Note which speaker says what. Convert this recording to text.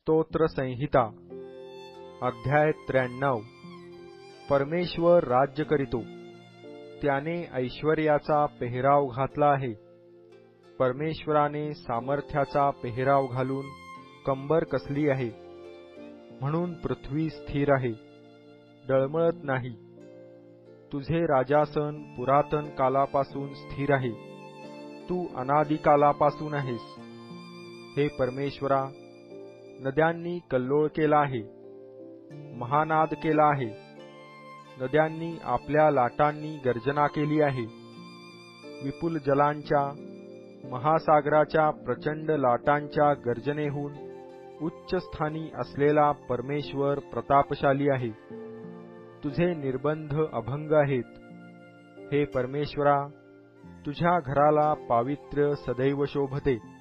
Speaker 1: स्तोत्र संहिता अध्याय 93 परमेश्वर राज्य करीतो, त्याने ऐश्वर्याचा पेहराव घातला आहे। परमेश्वराने सामर्थ्याचा पेहराव घालून कंबर कसली आहे, म्हणून पृथ्वी स्थिर आहे, डळमळत नाही। तुझे राजासन पुरातन कालापासून स्थिर आहे, तू अनादी कालापासून आहेस। हे परमेश्वरा, नद्यांनी कल्लोळ केला आहे, महानाद केला आहे। नद्यांनी आपल्या लाटांनी गर्जना केली आहे। विपुल जलांच्या, महासागराच्या प्रचंड लाटांच्या गर्जनेहून उच्च स्थानी असलेला परमेश्वर प्रतापशाली आहे। तुझे निर्बंध अभंग आहेत। हे परमेश्वरा, तुझ्या घराला पावित्र्य सदैव शोभते।